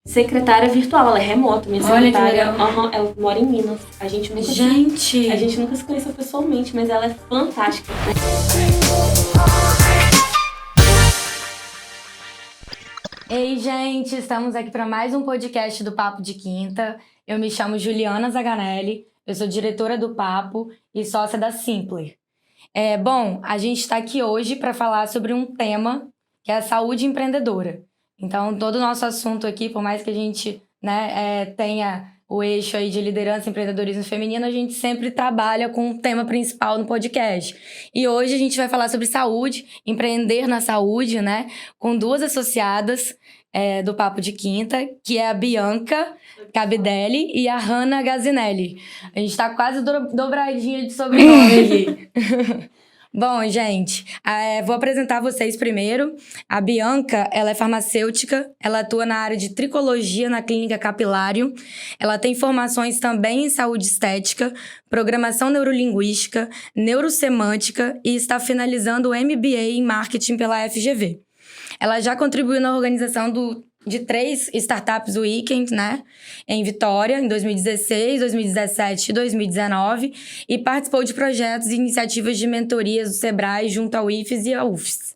secretária virtual, ela é remota, minha Olha secretária. Ela mora em Minas. A gente nunca se conheceu pessoalmente, mas ela é fantástica. Ei, gente, estamos aqui para mais um podcast do Papo de Quinta. Eu me chamo Juliana Zaganelli, eu sou diretora do Papo e sócia da Simpler. Bom, a gente está aqui hoje para falar sobre um tema que é a saúde empreendedora. Então, todo o nosso assunto aqui, por mais que a gente tenha o eixo aí de liderança e empreendedorismo feminino, a gente sempre trabalha com o tema principal no podcast. E hoje a gente vai falar sobre saúde, empreender na saúde, né? Com duas associadas do Papo de Quinta, que é a Bianca Cabidelli e a Hanna Gazinelli. A gente tá quase dobradinha de sobrenome aqui. Bom, gente, vou apresentar vocês primeiro. A Bianca, ela é farmacêutica, ela atua na área de tricologia na Clínica Capilário. Ela tem formações também em saúde estética, programação neurolinguística, neurosemântica e está finalizando o MBA em marketing pela FGV. Ela já contribuiu na organização de 3 startups Weekend, né? Em Vitória, em 2016, 2017 e 2019. E participou de projetos e iniciativas de mentorias do Sebrae junto ao IFES e à UFES.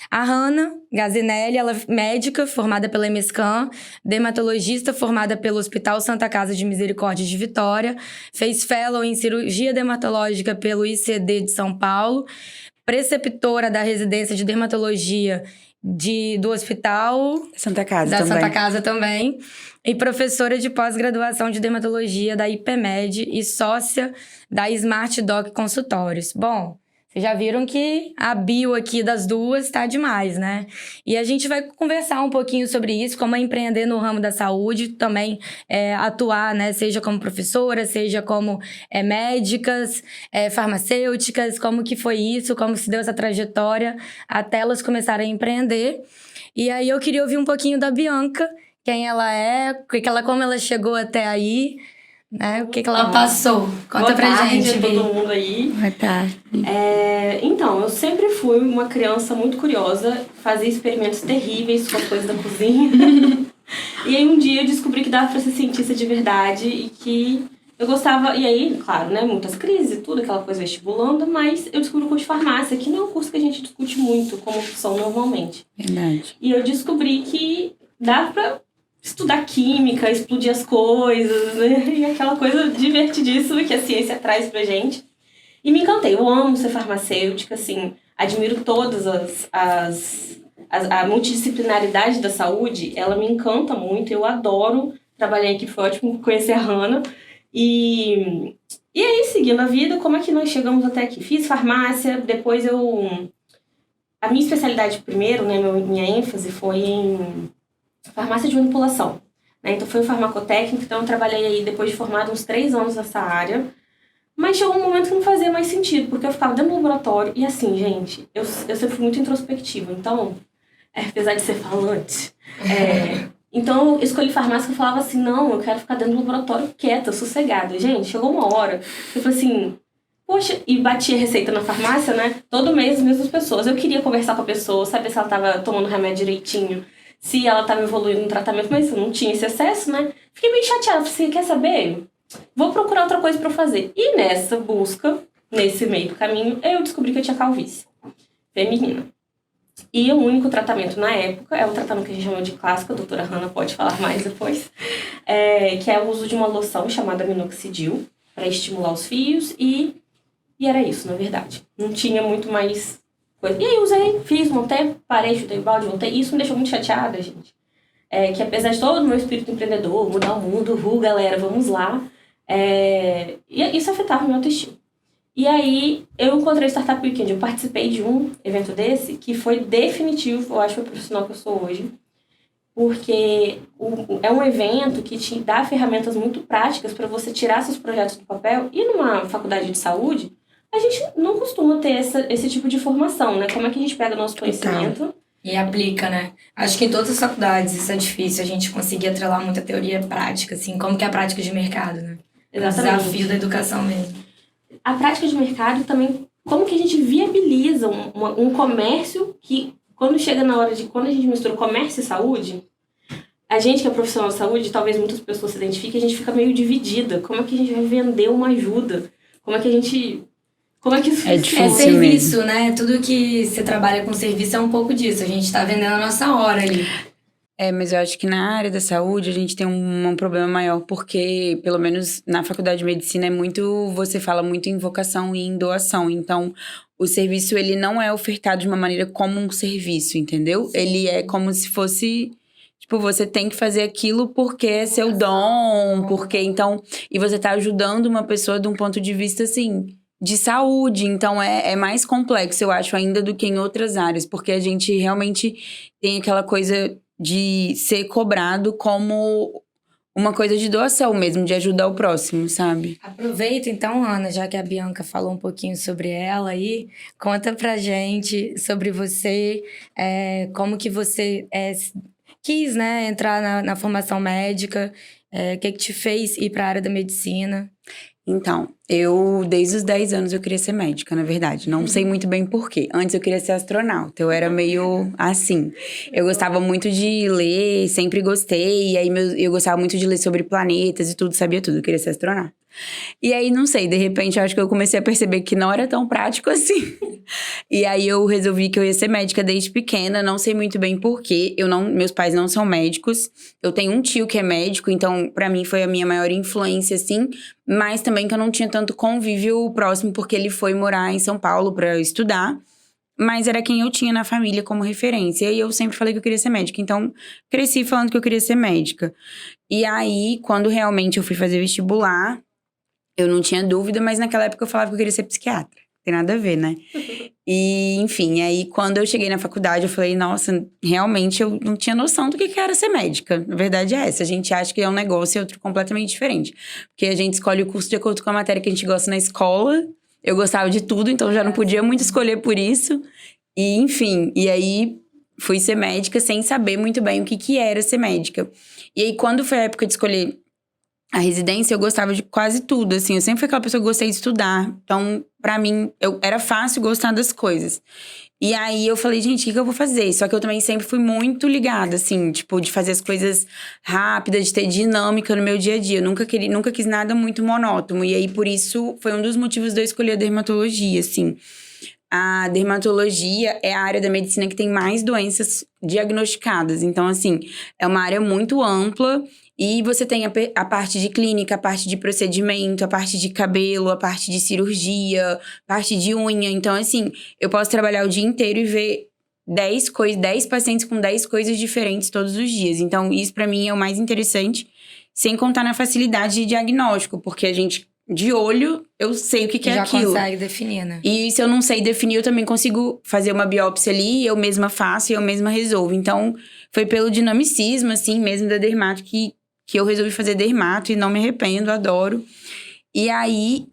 A Hanna Gazinelli, ela é médica formada pela EMESCAN, dermatologista formada pelo Hospital Santa Casa de Misericórdia de Vitória, fez fellow em cirurgia dermatológica pelo ICD de São Paulo, preceptora da residência de dermatologia do Hospital Santa Casa Santa Casa também, e professora de pós-graduação de dermatologia da IPMed e sócia da Smart Doc Consultórios. Bom, vocês já viram que a bio aqui das duas tá demais, né? E a gente vai conversar um pouquinho sobre isso, como é empreender no ramo da saúde, também atuar, né? Seja como professora, seja como médicas, farmacêuticas, como que foi isso, como se deu essa trajetória até elas começarem a empreender. E aí eu queria ouvir um pouquinho da Bianca, quem ela é, como ela chegou até aí, né? O que ela passou. Conta pra gente, Bi. Todo mundo aí. Boa tarde. Então, eu sempre fui uma criança muito curiosa, fazia experimentos terríveis com as coisas da cozinha. E aí um dia eu descobri que dava pra ser cientista de verdade e que eu gostava... E aí, claro, né, muitas crises e tudo, aquela coisa vestibulando, mas eu descobri o curso de farmácia, que não é um curso que a gente discute muito como opção normalmente. Verdade. E eu descobri que dava pra estudar química, explodir as coisas, né? E aquela coisa divertidíssima que a ciência traz pra gente. E me encantei. Eu amo ser farmacêutica, assim, admiro todas a multidisciplinaridade da saúde, ela me encanta muito, eu adoro trabalhar em equipe, foi ótimo conhecer a Hanna. E aí, seguindo a vida, como é que nós chegamos até aqui? Fiz farmácia, depois a minha especialidade primeiro, né, minha ênfase foi em farmácia de manipulação, né? Então foi o farmacotécnico, então eu trabalhei aí depois de formada uns 3 anos nessa área, mas chegou um momento que não fazia mais sentido, porque eu ficava dentro do laboratório, e assim, gente, eu sempre fui muito introspectiva, então, apesar de ser falante, então eu escolhi farmácia que eu falava assim, não, eu quero ficar dentro do laboratório quieta, sossegada. Gente, chegou uma hora, eu falei assim, poxa, e batia receita na farmácia, né? Todo mês as mesmas pessoas, eu queria conversar com a pessoa, saber se ela tava tomando remédio direitinho, se ela estava evoluindo no tratamento, mas eu não tinha esse acesso, né? Fiquei bem chateada, falei assim, quer saber? Vou procurar outra coisa para fazer. E nessa busca, nesse meio do caminho, eu descobri que eu tinha calvície feminina. E o único tratamento na época, é o tratamento que a gente chama de clássico, a doutora Hanna pode falar mais depois, que é o uso de uma loção chamada minoxidil, para estimular os fios, e era isso, na verdade. Não tinha muito mais coisa. E aí usei, fiz, montei, parei, chutei o balde, voltei. Isso me deixou muito chateada, gente. Que apesar de todo o meu espírito empreendedor, mudar o mundo, galera, vamos lá. E isso afetava a minha autoestima. E aí eu encontrei o Startup Weekend. Eu participei de um evento desse que foi definitivo, eu acho, para o profissional que eu sou hoje. Porque é um evento que te dá ferramentas muito práticas para você tirar seus projetos do papel. E numa faculdade de saúde, a gente não costuma ter esse tipo de formação, né? Como é que a gente pega o nosso conhecimento e aplica, né? Acho que em todas as faculdades isso é difícil, a gente conseguir atrelar muita teoria prática, assim, como que é a prática de mercado, né? Exatamente. O desafio da educação mesmo. A prática de mercado também, como que a gente viabiliza um comércio que, quando chega na hora de, quando a gente mistura comércio e saúde, a gente que é profissional de saúde, talvez muitas pessoas se identifiquem, a gente fica meio dividida. Como é que a gente vai vender uma ajuda? Como é que isso É funciona? serviço, mesmo, né? Tudo que você trabalha com serviço é um pouco disso. A gente tá vendendo a nossa hora ali. Mas eu acho que na área da saúde a gente tem um problema maior, porque, pelo menos na faculdade de medicina, você fala muito em vocação e em doação. Então, o serviço, ele não é ofertado de uma maneira como um serviço, entendeu? Sim. Ele é como se fosse... Tipo, você tem que fazer aquilo porque é seu dom, porque então... E você tá ajudando uma pessoa de um ponto de vista, assim, de saúde. Então, é mais complexo, eu acho, ainda do que em outras áreas. Porque a gente realmente tem aquela coisa de ser cobrado como uma coisa de doação mesmo, de ajudar o próximo, sabe? Aproveita então, Ana, já que a Bianca falou um pouquinho sobre ela aí, conta pra gente sobre você, como que você quis, né, entrar na formação médica, o que te fez ir pra área da medicina? Então, desde os 10 anos eu queria ser médica, na verdade. Não sei muito bem por quê. Antes eu queria ser astronauta, eu era meio assim. Eu gostava muito de ler, sempre gostei. E aí eu gostava muito de ler sobre planetas e tudo, sabia tudo. Eu queria ser astronauta. E aí, não sei, de repente eu acho que eu comecei a perceber que não era tão prático assim. E aí eu resolvi que eu ia ser médica desde pequena, não sei muito bem por quê. Meus pais não são médicos. Eu tenho um tio que é médico, então pra mim foi a minha maior influência, assim. Mas também que eu não tinha tanto convívio próximo, porque ele foi morar em São Paulo pra estudar. Mas era quem eu tinha na família como referência. E eu sempre falei que eu queria ser médica. Então, cresci falando que eu queria ser médica. E aí, quando realmente eu fui fazer vestibular, eu não tinha dúvida, mas naquela época eu falava que eu queria ser psiquiatra. Tem nada a ver, né? E, enfim, aí quando eu cheguei na faculdade, eu falei, nossa, realmente eu não tinha noção do que era ser médica. Na verdade é essa, a gente acha que é um negócio e outro completamente diferente. Porque a gente escolhe o curso de acordo com a matéria que a gente gosta na escola. Eu gostava de tudo, então já não podia muito escolher por isso. E, enfim, e aí fui ser médica sem saber muito bem o que era ser médica. E aí, quando foi a época de escolher a residência, eu gostava de quase tudo, assim. Eu sempre fui aquela pessoa que gostei de estudar. Então, pra mim, era fácil gostar das coisas. E aí, eu falei, gente, o que eu vou fazer? Só que eu também sempre fui muito ligada, assim. Tipo, de fazer as coisas rápidas, de ter dinâmica no meu dia a dia. Eu nunca quis nada muito monótono. E aí, por isso, foi um dos motivos de eu escolher a dermatologia, assim. A dermatologia é a área da medicina que tem mais doenças diagnosticadas. Então, assim, é uma área muito ampla. E você tem a parte de clínica, a parte de procedimento, a parte de cabelo, a parte de cirurgia, a parte de unha. Então, assim, eu posso trabalhar o dia inteiro e ver 10 pacientes com 10 coisas diferentes todos os dias. Então, isso pra mim é o mais interessante, sem contar na facilidade de diagnóstico, porque a gente, de olho, eu sei o que é aquilo. Já consegue definir, né? E se eu não sei definir, eu também consigo fazer uma biópsia ali, eu mesma faço e eu mesma resolvo. Então, foi pelo dinamicismo, assim, mesmo da dermato que eu resolvi fazer dermato e não me arrependo, adoro. E aí,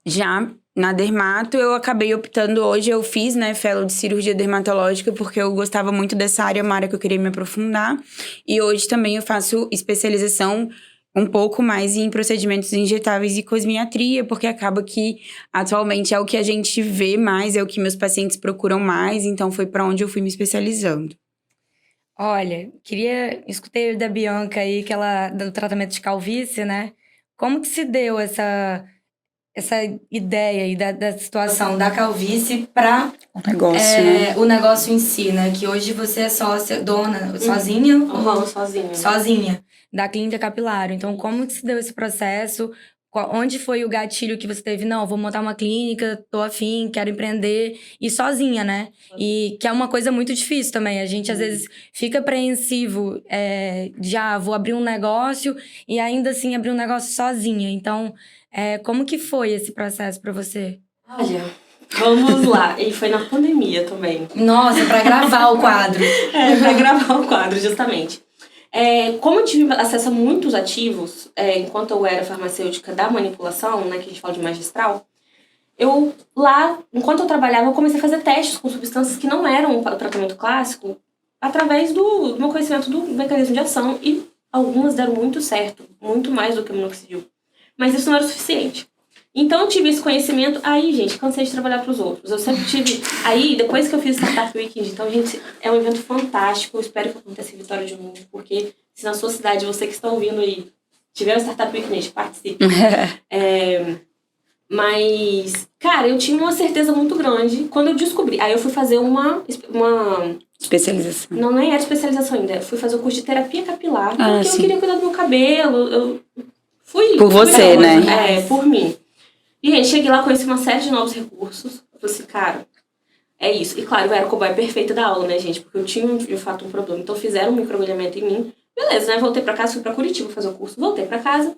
já na dermato, eu acabei optando hoje, eu fiz, né, fellow de cirurgia dermatológica, porque eu gostava muito dessa área, uma área que eu queria me aprofundar. E hoje também eu faço especialização um pouco mais em procedimentos injetáveis e cosmiatria, porque acaba que atualmente é o que a gente vê mais, é o que meus pacientes procuram mais, então foi para onde eu fui me especializando. Olha, escutei da Bianca aí, do tratamento de calvície, né? Como que se deu essa ideia aí da situação da calvície para o negócio em si, né? Que hoje você é sócia, dona, sozinha? Sozinha. Sozinha, da clínica capilar. Então, como que se deu esse processo? Onde foi o gatilho que você teve? Não, vou montar uma clínica, tô afim, quero empreender. E sozinha, né? E que é uma coisa muito difícil também. A gente, às vezes, fica apreensivo. Vou abrir um negócio e ainda assim abrir um negócio sozinha. Então, como que foi esse processo pra você? Olha, vamos lá. E foi na pandemia também. Nossa, pra gravar o quadro. Pra gravar o quadro, justamente. Como eu tive acesso a muitos ativos, enquanto eu era farmacêutica da manipulação, né, que a gente fala de magistral, enquanto eu trabalhava, eu comecei a fazer testes com substâncias que não eram para o tratamento clássico, através do meu conhecimento do mecanismo de ação, e algumas deram muito certo, muito mais do que o minoxidil. Mas isso não era o suficiente. Então, eu tive esse conhecimento. Aí, gente, cansei de trabalhar para os outros. Eu sempre tive... Aí, depois que eu fiz Startup Weekend, então, gente, é um evento fantástico. Eu espero que aconteça em Vitória de Novo, porque se na sua cidade, você que está ouvindo aí, tiver um Startup Weekend, participe. Mas, cara, eu tinha uma certeza muito grande quando eu descobri. Aí eu fui fazer uma Especialização. Não, nem era especialização ainda. Eu fui fazer o curso de terapia capilar, porque sim. eu queria cuidar do meu cabelo. Eu fui... Por você, né? É, por mim. E aí, cheguei lá, conheci uma série de novos recursos. Eu falei assim, cara, é isso. E claro, eu era a cobaia perfeita da aula, né, gente? Porque eu tinha, de fato, um problema. Então, fizeram um microagulhamento em mim. Beleza, né? Voltei pra casa, fui pra Curitiba fazer o curso. Voltei pra casa.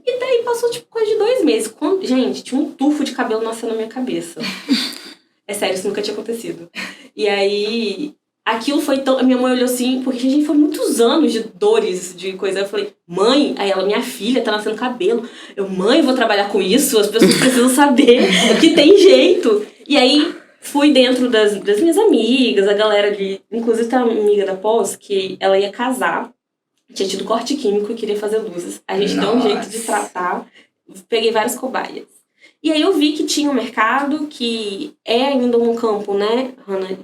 E daí passou, tipo, coisa de 2 meses. Gente, tinha um tufo de cabelo nascendo na minha cabeça. É sério, isso nunca tinha acontecido. E aí, aquilo foi tão... A minha mãe olhou assim, porque, gente, foi muitos anos de dores, de coisa. Eu falei, mãe, aí ela, minha filha, tá nascendo cabelo. Eu, mãe, vou trabalhar com isso, as pessoas precisam saber que tem jeito. E aí, fui dentro das minhas amigas, a galera de... Inclusive, tem uma amiga da pós, que ela ia casar. Tinha tido corte químico e queria fazer luzes. A gente deu um jeito de tratar. Peguei várias cobaias. E aí eu vi que tinha um mercado que é ainda um campo, né, Hannah?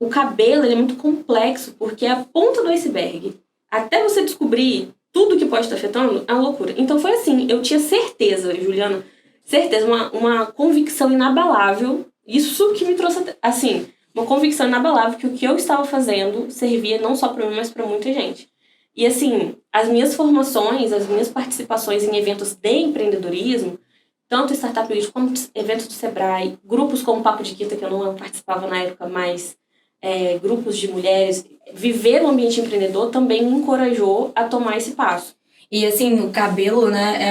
O cabelo, ele é muito complexo, porque é a ponta do iceberg. Até você descobrir tudo que pode estar afetando, é uma loucura. Então foi assim, eu tinha certeza, Juliana, uma convicção inabalável. Isso que me trouxe, assim... Uma convicção inabalável que o que eu estava fazendo servia não só para mim, mas para muita gente. E assim, as minhas formações, as minhas participações em eventos de empreendedorismo, tanto Startup Week como eventos do Sebrae, grupos como o Papo de Quinta, que eu não participava na época, mas grupos de mulheres, viver no ambiente empreendedor também me encorajou a tomar esse passo. E assim, o cabelo, né,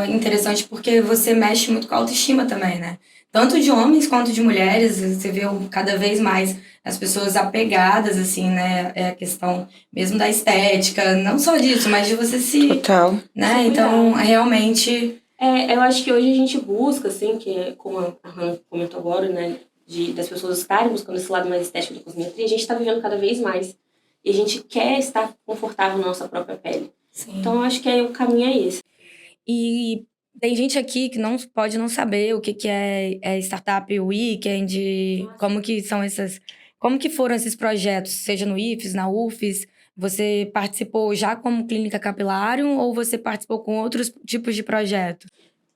é interessante porque você mexe muito com a autoestima também, né? Tanto de homens quanto de mulheres, você vê cada vez mais as pessoas apegadas, assim, né? É a questão mesmo da estética, não só disso, mas de você se... Total. Né? Então, realmente... Eu acho que hoje a gente busca, assim, que é como a Hannah comentou agora, né? Das pessoas estarem buscando esse lado mais estético da cosmetria, a gente está vivendo cada vez mais. E a gente quer estar confortável na nossa própria pele. Sim. Então, eu acho que o caminho é esse. E... Tem gente aqui que pode não saber o que é Startup Weekend, como que foram esses projetos, seja no IFES, na UFES. Você participou já como clínica capilário ou você participou com outros tipos de projeto?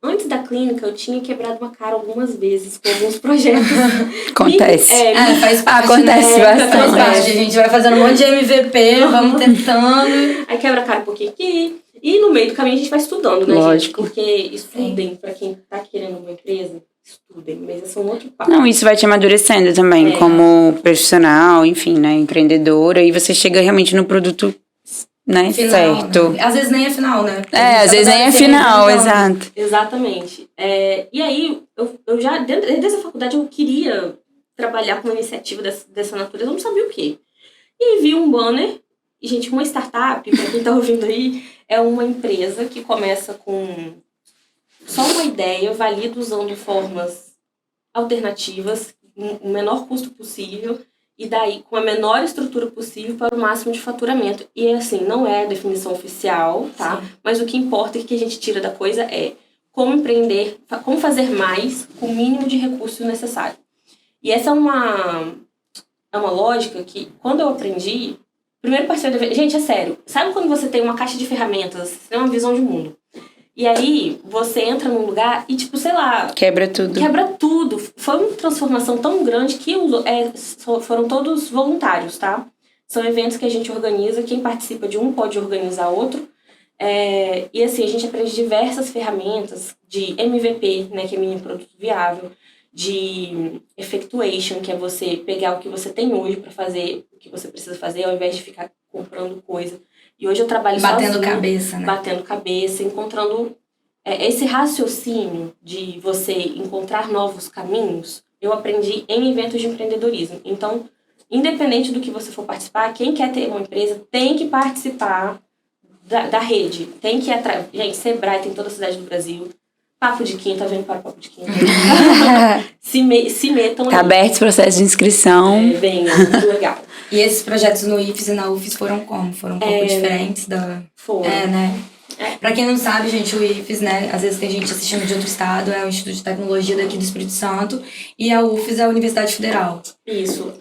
Antes da clínica, eu tinha quebrado uma cara algumas vezes com alguns projetos. Acontece. Faz parte, acontece bastante. Faz parte, a gente vai fazendo um monte de MVP, vamos tentando. Aí quebra a cara um pouquinho aqui. E no meio do caminho a gente vai estudando, né, Lógico. gente? Porque estudem, pra quem tá querendo uma empresa, estudem. Mas esse é um outro papo. Não, isso vai te amadurecendo também, como profissional, enfim, né, empreendedora. E você chega realmente no produto, né, Final, certo. Né? Às vezes nem é final, né? Às vezes nem é final, exato. Exatamente. E aí, eu já, desde a faculdade, eu queria trabalhar com uma iniciativa dessa natureza, eu não sabia o quê. E aí vi um banner, e, gente, uma startup, pra quem tá ouvindo aí, é uma empresa que começa com só uma ideia, valida usando formas alternativas, o menor custo possível, e daí com a menor estrutura possível para o máximo de faturamento. E assim, não é a definição oficial, tá? Sim. Mas o que importa e que a gente tira da coisa é como empreender, como fazer mais com o mínimo de recursos necessário. E essa é uma lógica que, quando eu aprendi, primeiro parceiro... Gente, é sério. Sabe quando você tem uma caixa de ferramentas, você tem uma visão de mundo? E aí, você entra num lugar e, tipo, sei lá... Quebra tudo. Quebra tudo. Foi uma transformação tão grande que foram todos voluntários, tá? São eventos que a gente organiza. Quem participa de um pode organizar outro. E assim, a gente aprende diversas ferramentas de MVP, né, que é mini produto viável, de effectuation, que é você pegar o que você tem hoje para fazer o que você precisa fazer, ao invés de ficar comprando coisa. E hoje eu trabalho batendo sozinha, cabeça, né? Batendo cabeça, encontrando esse raciocínio de você encontrar novos caminhos, eu aprendi em eventos de empreendedorismo. Então, independente do que você for participar, quem quer ter uma empresa tem que participar da rede. Tem que ir atrás. Gente, Sebrae tem toda a cidade do Brasil. Papo de Quinta, vem para o Papo de Quinta. se metam Tá aberto o processo de inscrição. Bem, muito legal. E esses projetos no IFES e na UFES foram como? Foram um pouco diferentes da... Foram. Né? Pra quem não sabe, gente, o IFES, né, às vezes tem gente assistindo de outro estado, é o Instituto de Tecnologia daqui do Espírito Santo, e a UFES é a Universidade Federal. Isso.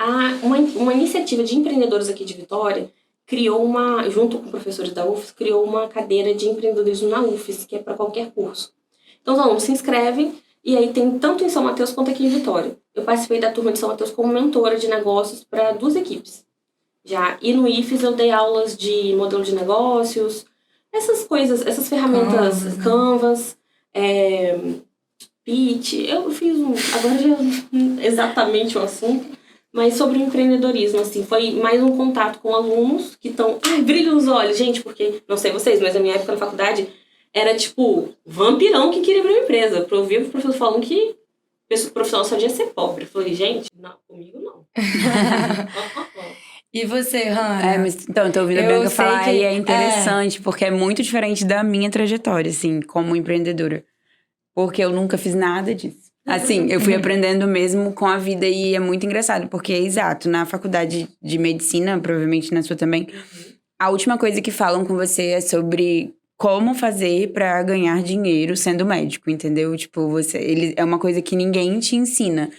Uma iniciativa de empreendedores aqui de Vitória criou junto com professores da UFES, criou uma cadeira de empreendedorismo na UFES, que é para qualquer curso. Então, os alunos se inscrevem, e aí tem tanto em São Mateus quanto aqui em Vitória. Eu participei da turma de São Mateus como mentora de negócios para 2 equipes. E no IFES eu dei aulas de modelo de negócios, essas coisas, essas ferramentas, Canvas, Pitch. Eu fiz agora já exatamente o assunto, mas sobre o empreendedorismo, assim, foi mais um contato com alunos que estão, brilho nos olhos, gente, porque, não sei vocês, mas na minha época na faculdade era tipo vampirão que queria abrir uma empresa. Eu ouvia o professor falando que o profissional só ia ser pobre. Eu falei, gente, não, comigo não. E você, Hannah? Então, eu tô ouvindo a Bianca falar e é interessante, porque é muito diferente da minha trajetória, assim, como empreendedora. Porque eu nunca fiz nada disso. Assim, eu fui aprendendo mesmo com a vida e é muito engraçado, porque exato, na faculdade de medicina, provavelmente na sua também, a última coisa que falam com você é sobre como fazer pra ganhar dinheiro sendo médico, entendeu? Tipo, é uma coisa que ninguém te ensina.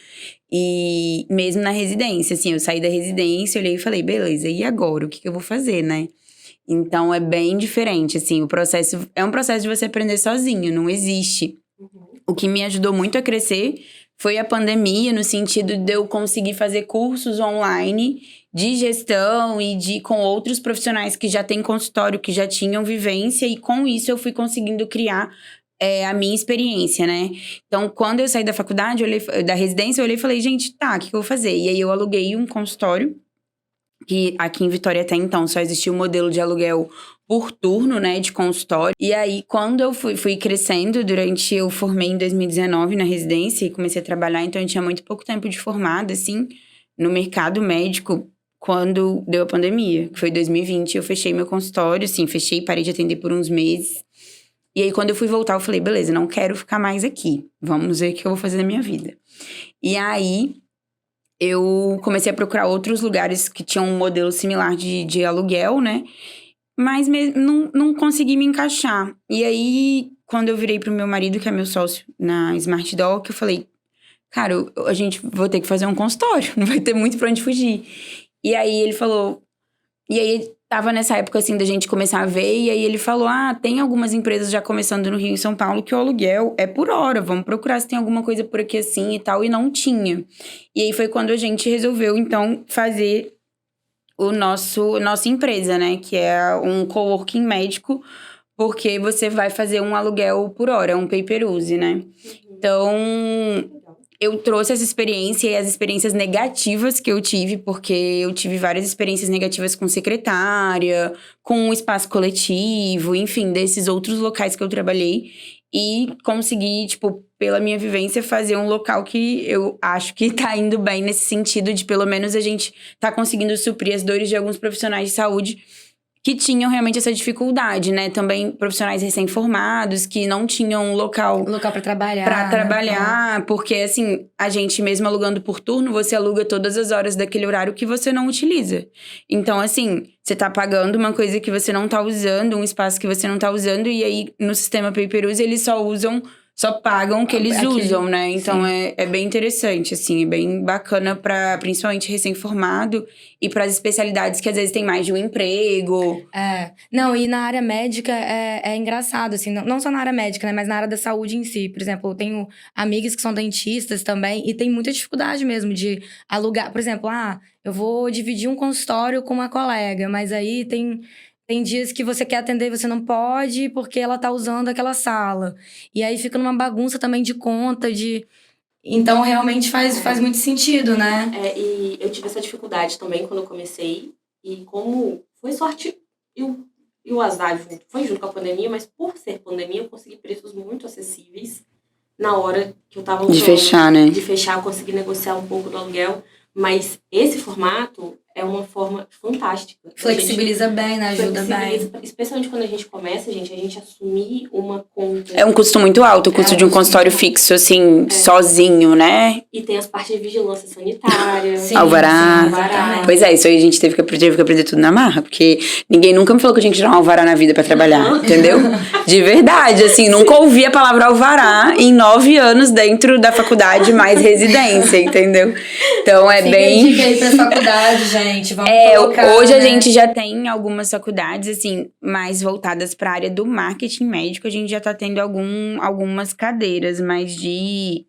E mesmo na residência, assim, eu saí da residência, olhei e falei, beleza, e agora? O que eu vou fazer, né? Então, é bem diferente, assim, o processo... É um processo de você aprender sozinho, não existe. O que me ajudou muito a crescer foi a pandemia, no sentido de eu conseguir fazer cursos online de gestão e com outros profissionais que já têm consultório, que já tinham vivência. E com isso, eu fui conseguindo criar a minha experiência, né? Então, quando eu saí da faculdade, da residência, eu olhei e falei, gente, tá, o que eu vou fazer? E aí, eu aluguei um consultório, que aqui em Vitória até então só existia o modelo de aluguel por turno, né, de consultório. E aí, quando eu fui crescendo, eu formei em 2019 na residência e comecei a trabalhar, então eu tinha muito pouco tempo de formada, assim, no mercado médico, quando deu a pandemia, que foi 2020, eu fechei meu consultório, assim, parei de atender por uns meses. E aí, quando eu fui voltar, eu falei, beleza, não quero ficar mais aqui, vamos ver o que eu vou fazer na minha vida. E aí, eu comecei a procurar outros lugares que tinham um modelo similar de aluguel, né? Mas não consegui me encaixar. E aí, quando eu virei pro meu marido, que é meu sócio na Smart Doc, eu falei, cara, a gente vou ter que fazer um consultório, não vai ter muito pra onde fugir. E aí, ele falou... E aí, tava nessa época, assim, da gente começar a ver, e aí ele falou, tem algumas empresas já começando no Rio e São Paulo que o aluguel é por hora, vamos procurar se tem alguma coisa por aqui assim e tal, e não tinha. E aí foi quando a gente resolveu, então, fazer nossa empresa, né, que é um coworking médico, porque você vai fazer um aluguel por hora, um pay-per-use, né? Então... eu trouxe essa experiência e as experiências negativas que eu tive, porque eu tive várias experiências negativas com secretária, com o espaço coletivo, enfim, desses outros locais que eu trabalhei. E consegui, tipo, pela minha vivência, fazer um local que eu acho que tá indo bem nesse sentido de, pelo menos, a gente tá conseguindo suprir as dores de alguns profissionais de saúde que tinham realmente essa dificuldade, né? Também profissionais recém-formados que não tinham local para trabalhar. Pra trabalhar, né? Porque assim, a gente mesmo alugando por turno, você aluga todas as horas daquele horário que você não utiliza. Então, assim, você tá pagando uma coisa que você não tá usando, um espaço que você não tá usando, e aí no sistema pay-per-use eles só pagam o que eles usam, né? Então é bem interessante, assim, é bem bacana pra principalmente recém-formado e pras especialidades que às vezes tem mais de um emprego. Não, e na área médica é engraçado, assim, não só na área médica, né? Mas na área da saúde em si. Por exemplo, eu tenho amigas que são dentistas também e tem muita dificuldade mesmo de alugar. Por exemplo, eu vou dividir um consultório com uma colega, mas aí tem dias que você quer atender e você não pode porque ela tá usando aquela sala. E aí fica numa bagunça também de conta, Então, realmente faz muito sentido, né? E eu tive essa dificuldade também quando eu comecei. E como foi sorte e o azar foi junto com a pandemia, mas por ser pandemia, eu consegui preços muito acessíveis na hora que eu tava... De fechar, né? De fechar, eu consegui negociar um pouco do aluguel. Mas esse formato é uma forma fantástica. Flexibiliza bem, né? Ajuda bem. Especialmente quando a gente começa, a gente assumir uma conta. É um custo muito alto, o custo de um consultório fixo, assim, sozinho, né? E tem as partes de vigilância sanitária. Sim, alvará. Pois é, isso aí a gente teve que aprender tudo na marra, porque ninguém nunca me falou que eu tinha que tirar um alvará na vida pra trabalhar, entendeu? De verdade, assim, nunca ouvi a palavra alvará em 9 anos dentro da faculdade mais residência, entendeu? Então é bem... Fica aí pra faculdade, gente, vamos colocar, hoje né? a gente já tem algumas faculdades, assim, mais voltadas pra área do marketing médico, a gente já tá tendo algumas cadeiras, mas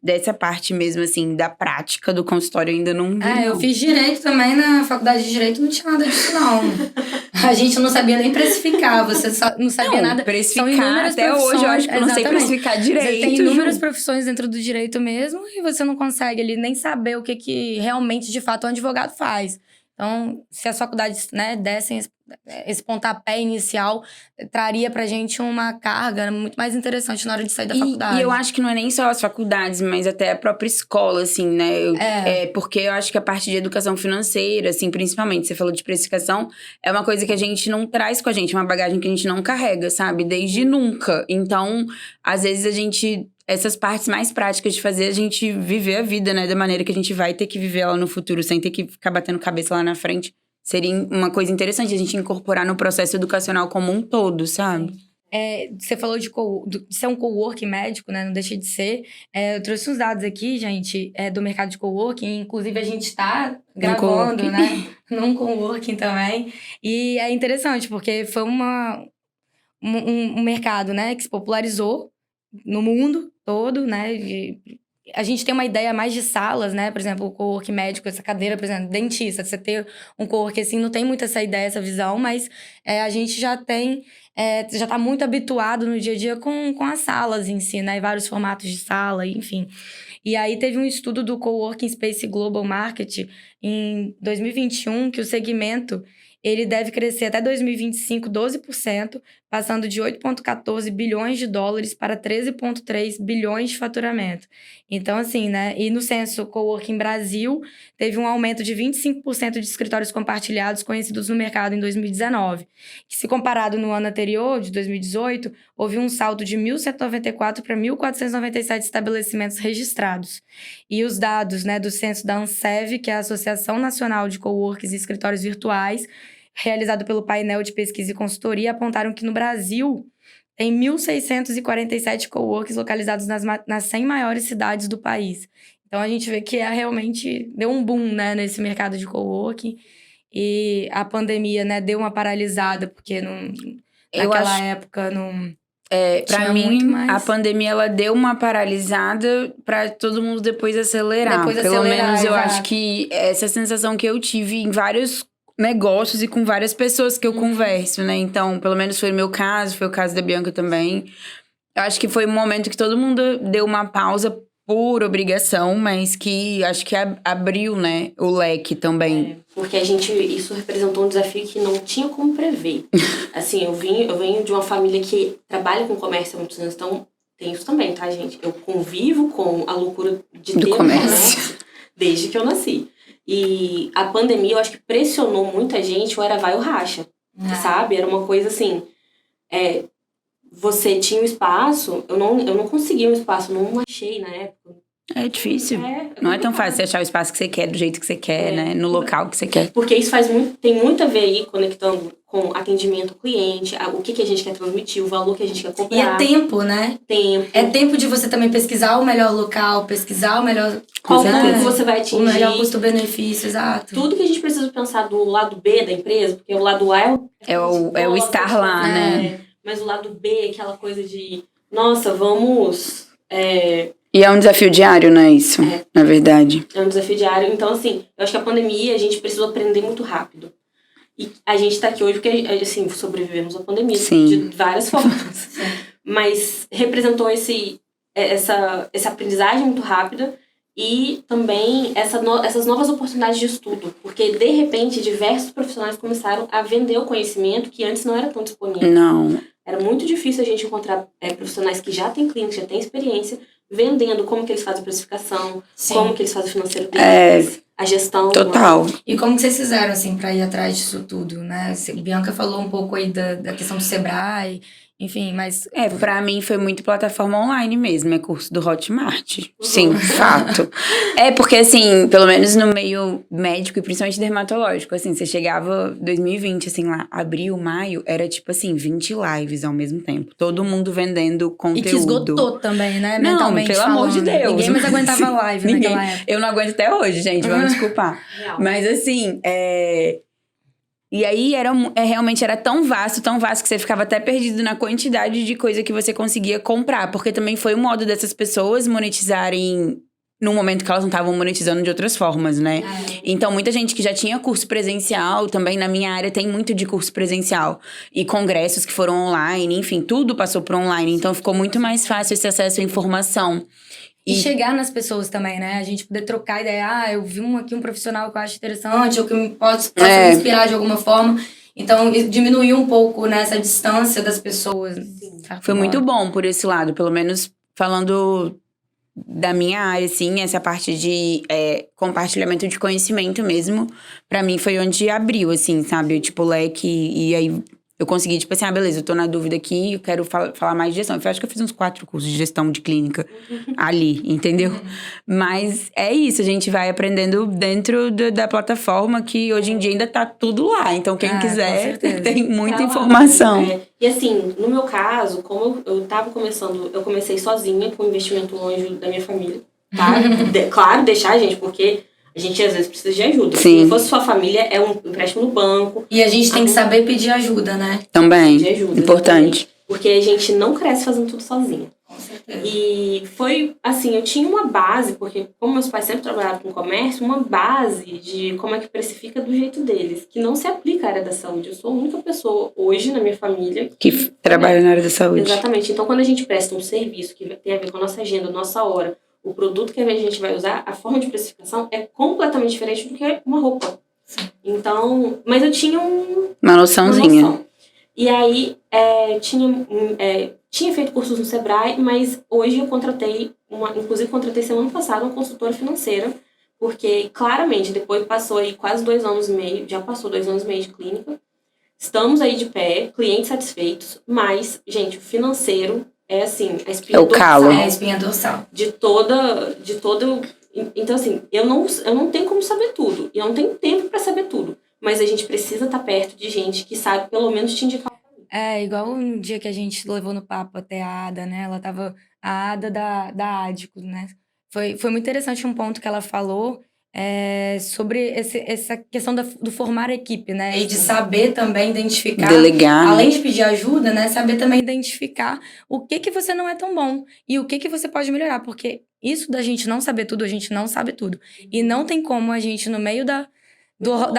dessa parte mesmo, assim, da prática do consultório ainda não vi, eu fiz Direito também, na faculdade de Direito não tinha nada disso, não. A gente não sabia nem precificar, você não sabia nada. Precificar, São inúmeras até profissões, hoje eu acho que eu não sei precificar direito. Você tem inúmeras profissões dentro do direito mesmo e você não consegue ali nem saber o que realmente, de fato, um advogado faz. Então, se as faculdades, né, dessem esse pontapé inicial, traria pra gente uma carga muito mais interessante na hora de sair da faculdade. E eu acho que não é nem só as faculdades, mas até a própria escola, assim, né? Porque eu acho que a parte de educação financeira, assim, principalmente, você falou de precificação, é uma coisa que a gente não traz com a gente, uma bagagem que a gente não carrega, sabe? Desde nunca. Então, às vezes essas partes mais práticas de fazer a gente viver a vida, né? Da maneira que a gente vai ter que viver ela no futuro, sem ter que ficar batendo cabeça lá na frente. Seria uma coisa interessante a gente incorporar no processo educacional como um todo, sabe? Você falou de ser um coworking médico, né? Não deixa de ser. Eu trouxe uns dados aqui, gente, do mercado de coworking. Inclusive, a gente está gravando, né? Num coworking também. E é interessante, porque foi um mercado, né? Que se popularizou no mundo todo, né? A gente tem uma ideia mais de salas, né? Por exemplo, o coworking médico, essa cadeira, por exemplo, dentista. Você ter um coworking assim, não tem muito essa ideia, essa visão, mas a gente já tem... já tá muito habituado no dia a dia com as salas em si, né? E vários formatos de sala, enfim. E aí teve um estudo do Coworking Space Global Market em 2021, que o segmento ele deve crescer até 2025 12%, passando de 8,14 bilhões de dólares para 13,3 bilhões de faturamento. Então, assim, né? E no censo Coworking Brasil, teve um aumento de 25% de escritórios compartilhados conhecidos no mercado em 2019. Que, se comparado no ano anterior, de 2018, houve um salto de 1.194 para 1.497 estabelecimentos registrados. E os dados, né, do censo da ANSEV, que é a Associação Nacional de Coworks e Escritórios Virtuais, realizado pelo painel de pesquisa e consultoria, apontaram que no Brasil tem 1.647 coworks localizados nas 100 maiores cidades do país. Então, a gente vê que realmente deu um boom, né, nesse mercado de coworking. E a pandemia, né, deu uma paralisada, porque naquela época não... Pra mim, a pandemia, ela deu uma paralisada pra todo mundo depois acelerar. Pelo menos eu acho que essa sensação que eu tive em vários negócios e com várias pessoas que eu converso, né? Então, pelo menos foi o meu caso, foi o caso da Bianca também. Eu acho que foi um momento que todo mundo deu uma pausa por obrigação, mas que acho que abriu, né, o leque também. Porque isso representou um desafio que não tinha como prever. Assim, eu venho de uma família que trabalha com comércio há muitos anos, então tem isso também, tá, gente? Eu convivo com a loucura de ter um comércio desde que eu nasci. E a pandemia, eu acho que pressionou muita gente, ou era vai ou racha, sabe? Era uma coisa assim, você tinha um espaço, eu não conseguia um espaço, não achei na época. É difícil. Não é tão fácil você achar o espaço que você quer, do jeito que você quer, né? No local que você quer. Porque isso tem muito a ver aí, conectando com atendimento ao cliente, o que a gente quer transmitir, o valor que a gente quer comprar. E é tempo, né? É tempo de você também pesquisar o melhor local, pesquisar o melhor... Qual público você vai atingir. O melhor custo-benefício, exato. Tudo que a gente precisa pensar do lado B da empresa, porque o lado A é o estar lá, né? Mas o lado B é aquela coisa de, nossa, vamos... E é um desafio diário, né, isso? Na verdade. É um desafio diário. Então, assim, eu acho que a pandemia, a gente precisou aprender muito rápido. E a gente tá aqui hoje porque, assim, sobrevivemos à pandemia de várias formas. Mas representou essa aprendizagem muito rápida e também essas novas oportunidades de estudo. Porque, de repente, diversos profissionais começaram a vender o conhecimento que antes não era tão disponível. Não. Era muito difícil a gente encontrar profissionais que já têm cliente, já têm experiência, vendendo como que eles fazem a precificação, como que eles fazem o financeiro deles. a gestão. Total. E como que vocês fizeram, assim, pra ir atrás disso tudo, né? Bianca falou um pouco aí da questão do Sebrae, enfim, mas... Pra mim foi muito plataforma online mesmo, é curso do Hotmart. Sim, fato. Porque assim, pelo menos no meio médico e principalmente dermatológico, assim, você chegava 2020, assim, lá, abril, maio, era tipo assim, 20 lives ao mesmo tempo. Todo mundo vendendo conteúdo. E que esgotou também, né? Não, mentalmente pelo falando. amor de Deus. Ninguém mais aguentava Sim, live ninguém. naquela época. Eu não aguento até hoje, gente, vamos desculpar. Real. Mas assim, E aí realmente era tão vasto que você ficava até perdido na quantidade de coisa que você conseguia comprar. Porque também foi o modo dessas pessoas monetizarem no momento que elas não estavam monetizando de outras formas, né? Então, muita gente que já tinha curso presencial, também na minha área tem muito de curso presencial. E congressos que foram online, enfim, tudo passou por online. Então, ficou muito mais fácil esse acesso à informação. E chegar nas pessoas também, né? A gente poder trocar ideia. Eu vi aqui um profissional que eu acho interessante, ou que possa me inspirar de alguma forma. Então, diminuiu um pouco, né, essa distância das pessoas. Foi muito bom por esse lado, pelo menos falando da minha área, assim, essa parte de compartilhamento de conhecimento mesmo, pra mim foi onde abriu, assim, sabe? Tipo, o leque, e aí eu consegui, tipo assim, beleza, eu tô na dúvida aqui, eu quero falar mais de gestão. Eu acho que eu fiz uns 4 cursos de gestão de clínica ali, entendeu? Mas é isso, a gente vai aprendendo dentro da plataforma, que hoje em dia ainda tá tudo lá. Então, quem quiser, tem muita informação. E assim, no meu caso, como eu tava começando, eu comecei sozinha com o investimento anjo da minha família, tá? Claro, deixar, gente, porque a gente às vezes precisa de ajuda. Sim. Se fosse sua família, é um empréstimo no banco. E a gente tem que saber pedir ajuda, né? Também, Pedir ajuda, importante. Porque a gente não cresce fazendo tudo sozinha. Com certeza. E foi, assim, eu tinha uma base, porque como meus pais sempre trabalharam com comércio, uma base de como é que precifica do jeito deles, que não se aplica à área da saúde. Eu sou a única pessoa hoje na minha família que trabalha na área da saúde. Exatamente. Então, quando a gente presta um serviço que tem a ver com a nossa agenda, nossa hora, o produto que a gente vai usar, a forma de precificação é completamente diferente do que uma roupa. Então, mas eu tinha uma noçãozinha. Uma noção. E aí, tinha feito cursos no Sebrae, mas hoje eu inclusive contratei semana passada uma consultora financeira, porque claramente, depois passou aí quase 2 anos e meio, já passou 2 anos e meio de clínica, estamos aí de pé, clientes satisfeitos, mas, gente, o financeiro é assim, a espinha dorsal. Calo. É a espinha dorsal. De toda. Então, assim, eu não tenho como saber tudo. E eu não tenho tempo pra saber tudo. Mas a gente precisa estar perto de gente que sabe, pelo menos, te indicar. Igual um dia que a gente levou no papo até a Ada, né? Ela tava... A Ada da Ádico, né? Foi muito interessante um ponto que ela falou sobre essa questão do formar a equipe, né? E de saber também identificar... Delegar, além de pedir ajuda, né? Saber também identificar o que você não é tão bom e o que você pode melhorar. Porque isso da gente não saber tudo, a gente não sabe tudo. E não tem como a gente, no meio da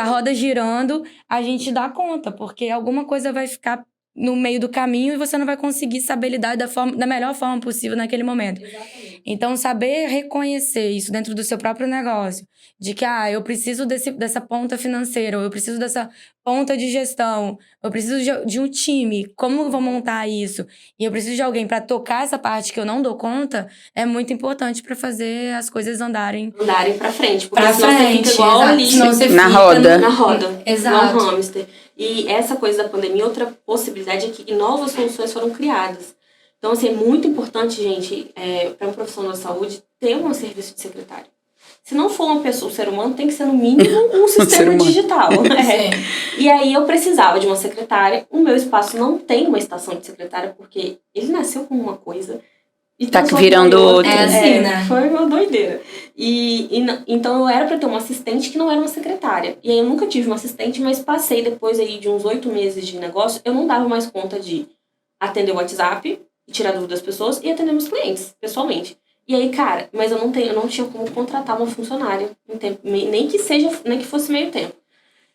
roda girando, a gente dar conta. Porque alguma coisa vai ficar no meio do caminho e você não vai conseguir saber lidar da melhor forma possível naquele momento. Exatamente. Então, saber reconhecer isso dentro do seu próprio negócio, de que, eu preciso dessa ponta financeira, ou eu preciso dessa ponta de gestão, eu preciso de um time, como eu vou montar isso? E eu preciso de alguém para tocar essa parte que eu não dou conta, é muito importante para fazer as coisas andarem pra frente, porque pra senão frente, você fica igual ali, Na roda. Exato. igual um hamster. E essa coisa da pandemia, outra possibilidade é que novas soluções foram criadas. Então, assim, é muito importante, gente, para um profissional da saúde, ter um serviço de secretário. Se não for uma pessoa, um ser humano, tem que ser no mínimo um sistema digital. E aí eu precisava de uma secretária. O meu espaço não tem uma estação de secretária, porque ele nasceu com uma coisa e tá virando outra. Né? Foi uma doideira. Então eu era para ter uma assistente que não era uma secretária. E aí eu nunca tive uma assistente, mas passei depois aí de uns 8 meses de negócio, eu não dava mais conta de atender o WhatsApp, tirar dúvidas das pessoas e atender meus clientes, pessoalmente. E aí, cara, mas eu não tinha como contratar uma funcionária, nem que fosse meio tempo.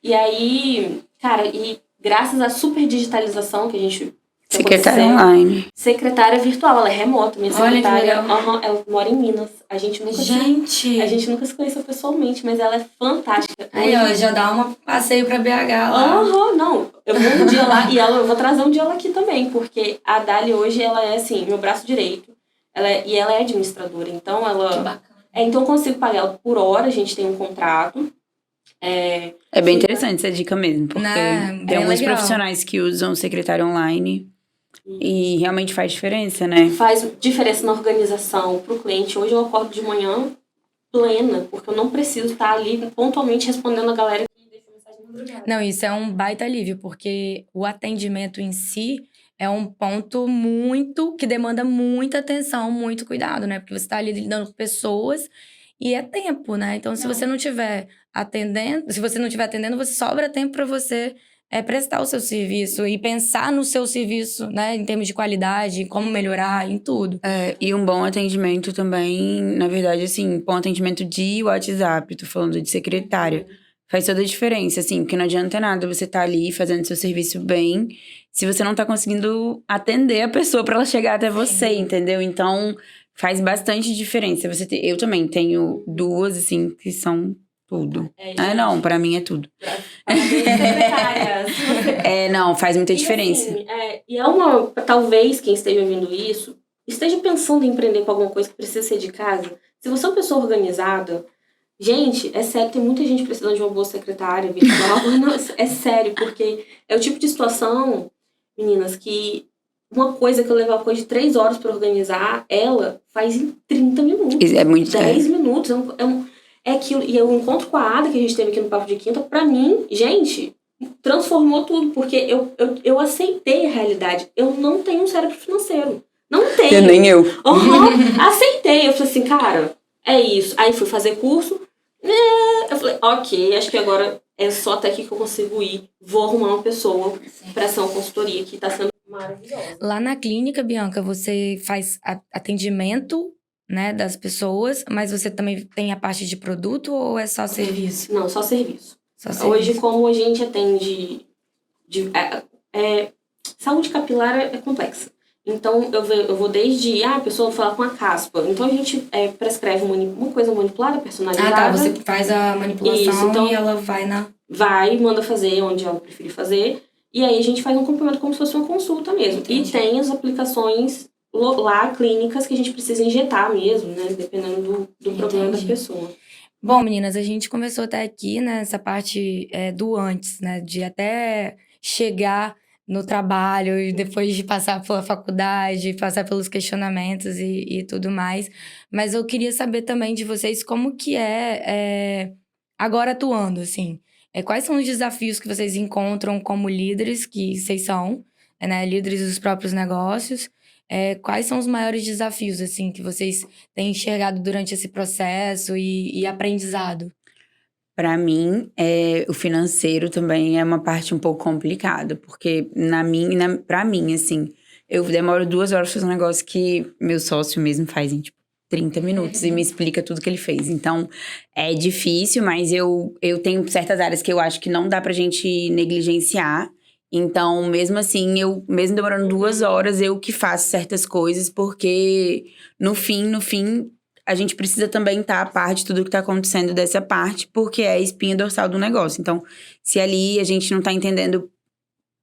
E aí, cara, e graças à super digitalização que a gente... Secretária online. Secretária virtual, ela é remota. Minha secretária, ela mora em Minas. A gente nunca se conheceu pessoalmente, mas ela é fantástica. Aí, já dá um passeio pra BH lá. Não. Eu vou um dia lá e eu vou trazer um dia ela aqui também, porque a Dali hoje, ela é assim, meu braço direito. Ela é administradora, então ela... Que bacana. Então eu consigo pagar ela por hora, a gente tem um contrato. É bem interessante essa dica mesmo, porque Né? tem Bem alguns legal. profissionais que usam secretário online e realmente faz diferença, né? Faz diferença na organização pro cliente. Hoje eu acordo de manhã plena, porque eu não preciso estar ali pontualmente respondendo a galera que deixa mensagem de madrugada. Não, isso é um baita alívio, porque o atendimento em si é um ponto muito que demanda muita atenção, muito cuidado, né? Porque você está ali lidando com pessoas e é tempo, né? Então, se você não estiver atendendo, você sobra tempo para você prestar o seu serviço e pensar no seu serviço, né? Em termos de qualidade, como melhorar, em tudo. E um bom atendimento também, na verdade, assim, bom atendimento de WhatsApp, tô falando de secretária. Faz toda a diferença, assim, porque não adianta nada você tá ali fazendo seu serviço bem, se você não tá conseguindo atender a pessoa pra ela chegar até você, entendeu? Então, faz bastante diferença. Eu também tenho duas, assim, que são tudo. Não, pra mim é tudo. Secretárias. Não, faz muita E diferença. assim, talvez quem esteja ouvindo isso, esteja pensando em empreender com alguma coisa que precisa ser de casa. Se você é uma pessoa organizada, gente, é sério, tem muita gente precisando de uma boa secretária virtual. Não, é sério, porque é o tipo de situação, meninas, que uma coisa que eu levava coisa de 3 horas pra organizar, ela faz em 30 minutos. É muito 10 minutos. É aquilo. E o encontro com a Ada que a gente teve aqui no Papo de Quinta, pra mim, gente, transformou tudo. Porque eu aceitei a realidade. Eu não tenho um cérebro financeiro. Não tenho. Nem eu. Aceitei. Eu falei assim, cara, é isso. Aí fui fazer curso. Eu falei, ok, acho que agora é só até aqui que eu consigo ir. Vou arrumar uma pessoa pra ser uma consultoria que tá sendo maravilhosa. Lá na clínica, Bianca, você faz atendimento, né, das pessoas, mas você também tem a parte de produto ou é só serviço? Não, só serviço. Só Hoje, serviço. como a gente atende... saúde capilar é complexa. Então, eu vou desde... a pessoa falar com a caspa. Então, a gente prescreve uma coisa manipulada, personalizada. Ah, tá. Você faz a manipulação Isso, então, e ela vai na... Vai, manda fazer onde ela preferir fazer. E aí, a gente faz um acompanhamento como se fosse uma consulta mesmo. Entendi. E tem as aplicações lá, clínicas, que a gente precisa injetar mesmo, né? Dependendo do problema da pessoa. Bom, meninas, a gente começou até aqui, né, essa parte do antes, né, de até chegar no trabalho e depois de passar pela faculdade, passar pelos questionamentos e tudo mais. Mas eu queria saber também de vocês como que agora atuando, assim. Quais são os desafios que vocês encontram como líderes, que vocês são, né, líderes dos próprios negócios? Quais são os maiores desafios, assim, que vocês têm enxergado durante esse processo e aprendizado? Para mim, o financeiro também é uma parte um pouco complicada, porque pra mim, assim, eu demoro 2 horas pra fazer um negócio que meu sócio mesmo faz em, tipo, 30 minutos e me explica tudo que ele fez. Então, é difícil, mas eu tenho certas áreas que eu acho que não dá pra gente negligenciar. Então, mesmo assim, mesmo demorando 2 horas, eu que faço certas coisas, porque no fim, a gente precisa também estar a par de tudo que está acontecendo dessa parte, porque é a espinha dorsal do negócio. Então, se ali a gente não está entendendo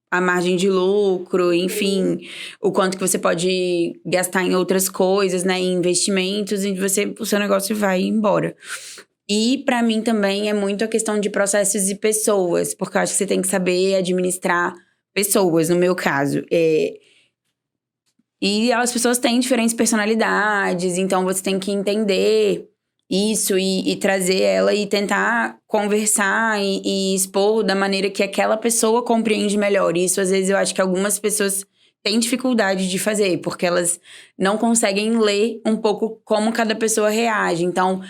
a margem de lucro, enfim, o quanto que você pode gastar em outras coisas, né, em investimentos, e o seu negócio vai embora. E para mim também é muito a questão de processos e pessoas, porque eu acho que você tem que saber administrar pessoas, no meu caso. E as pessoas têm diferentes personalidades, então você tem que entender isso e trazer ela e tentar conversar e expor da maneira que aquela pessoa compreende melhor. Isso, às vezes, eu acho que algumas pessoas têm dificuldade de fazer, porque elas não conseguem ler um pouco como cada pessoa reage. Então,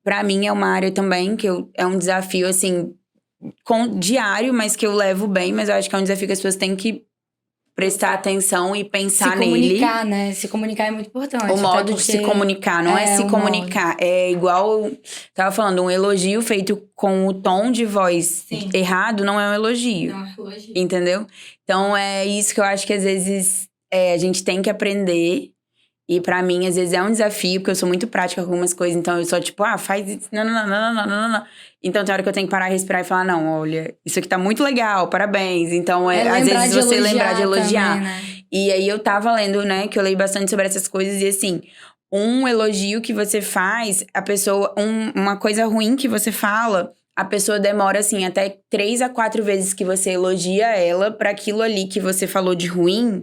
para mim, é uma área também que é um desafio, assim, diário, mas que eu levo bem, mas eu acho que é um desafio que as pessoas têm que prestar atenção e pensar nele. Se comunicar, né? Se comunicar é muito importante. O modo de se comunicar, não é se comunicar. Modo. É igual, tava falando, um elogio feito com o tom de voz errado não é um elogio. Não é um elogio. Entendeu? Então, é isso que eu acho que às vezes a gente tem que aprender. E pra mim, às vezes é um desafio, porque eu sou muito prática com algumas coisas. Então, eu só tipo, faz isso. Não. Então, tem hora que eu tenho que parar, respirar e falar, não, olha, isso aqui tá muito legal, parabéns. Então, às vezes você lembrar de elogiar. Também, né? E aí, eu tava lendo, né, que eu leio bastante sobre essas coisas. E assim, um elogio que você faz, a pessoa, uma coisa ruim que você fala, a pessoa demora, assim, até 3 a 4 vezes que você elogia ela pra aquilo ali que você falou de ruim,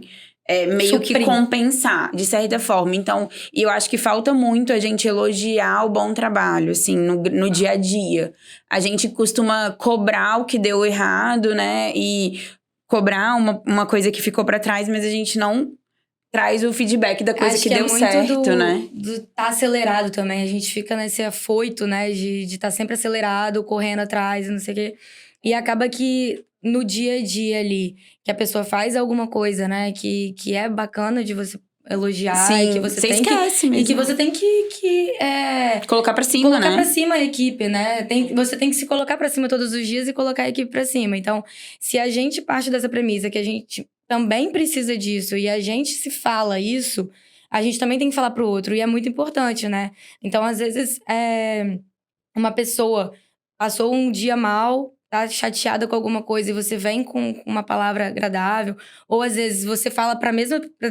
meio que Suprir. compensar, de certa forma. Então, e eu acho que falta muito a gente elogiar o bom trabalho, assim, no dia a dia. A gente costuma cobrar o que deu errado, né? E cobrar uma coisa que ficou pra trás, mas a gente não traz o feedback da coisa Acho que que deu é muito certo, né? do tá acelerado também. A gente fica nesse afoito, né? De estar sempre acelerado, correndo atrás, não sei o quê. E acaba que no dia a dia ali, que a pessoa faz alguma coisa, né? Que é bacana de você elogiar e que você tem esquece mesmo. E que você tem que Colocar pra cima, colocar né? pra cima a equipe, né? Você tem que se colocar pra cima todos os dias e colocar a equipe pra cima. Então, se a gente parte dessa premissa que a gente também precisa disso e a gente se fala isso, a gente também tem que falar pro outro. E é muito importante, né? Então, às vezes, uma pessoa passou um dia mal, tá chateada com alguma coisa e você vem com uma palavra agradável, ou às vezes você fala pra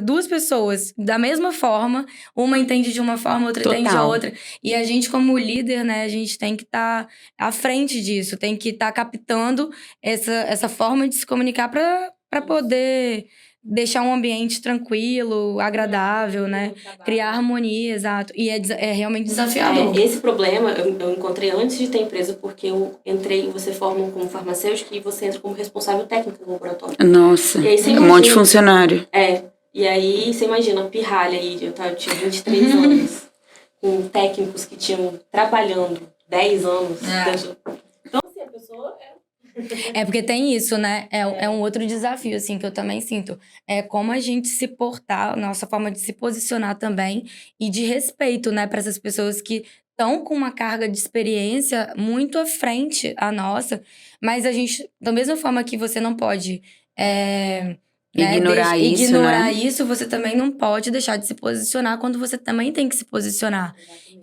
2 pessoas da mesma forma, uma entende de uma forma, outra entende de Total. outra. E a gente, como líder, né, a gente tem que estar à frente disso, tem que estar captando essa forma de se comunicar pra poder deixar um ambiente tranquilo, agradável, né? Criar harmonia, exato. E é realmente desafiador. Esse problema eu encontrei antes de ter empresa, porque eu entrei, você forma como farmacêutico e você entra como responsável técnico do laboratório. Nossa, E aí você um imagina- monte de funcionário. E aí você imagina a pirralha aí, eu tinha 23 anos, com técnicos que tinham trabalhando 10 anos. Então, assim, a pessoa É porque tem isso, né? É um outro desafio, assim, que eu também sinto. É como a gente se portar, nossa forma de se posicionar também e de respeito, né, para essas pessoas que estão com uma carga de experiência muito à frente à nossa, mas a gente, da mesma forma que você não pode Ignorar isso, ignorar né? isso, você também não pode deixar de se posicionar quando você também tem que se posicionar.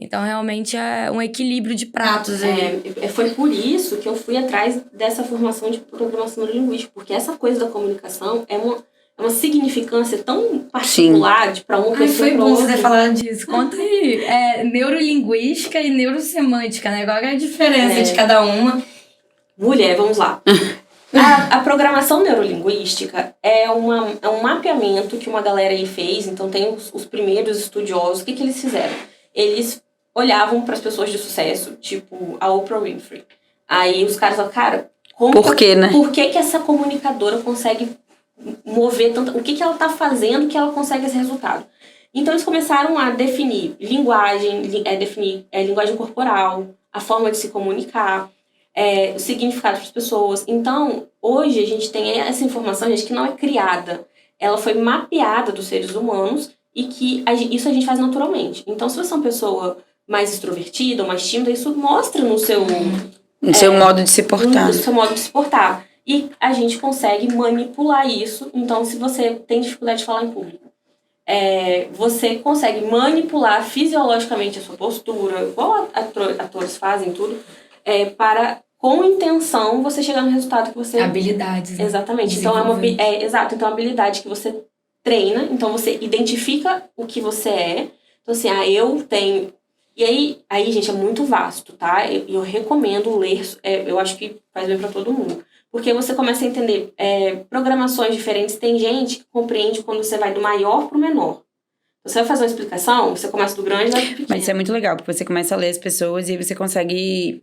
Então, realmente, é um equilíbrio de pratos aí. foi por isso que eu fui atrás dessa formação de programação neurolinguística, porque essa coisa da comunicação é uma significância tão particular para uma pessoa Foi e pra bom você outra. ter falado disso. Conta aí. Neurolinguística e neurosemântica, né? Qual é a diferença de cada uma? Mulher, vamos lá. A programação neurolinguística é um mapeamento que uma galera aí fez. Então, tem os primeiros estudiosos. O que eles fizeram? Eles olhavam para as pessoas de sucesso, tipo a Oprah Winfrey. Aí os caras falaram, cara, Por quê, né? Por que essa comunicadora consegue mover tanto? O que ela tá fazendo que ela consegue esse resultado? Então, eles começaram a definir linguagem, definir linguagem corporal, a forma de se comunicar, o significado para as pessoas. Então, hoje a gente tem essa informação, gente, que não é criada. Ela foi mapeada dos seres humanos e que isso a gente faz naturalmente. Então, se você é uma pessoa mais extrovertida ou mais tímida, isso mostra no seu... No seu modo de se portar. No seu modo de se portar. E a gente consegue manipular isso. Então, se você tem dificuldade de falar em público, você consegue manipular fisiologicamente a sua postura, igual atores fazem tudo, com intenção, você chegar no resultado que você... Habilidades, né? Exatamente. Então, exato. Então, é uma habilidade que você treina. Então, você identifica o que você é. Então, assim, eu tenho... E aí, gente, é muito vasto, tá? Eu recomendo ler, eu acho que faz bem pra todo mundo. Porque você começa a entender programações diferentes. Tem gente que compreende quando você vai do maior pro menor. Você vai fazer uma explicação, você começa do grande e vai pro pequeno. Mas isso é muito legal, porque você começa a ler as pessoas e você consegue,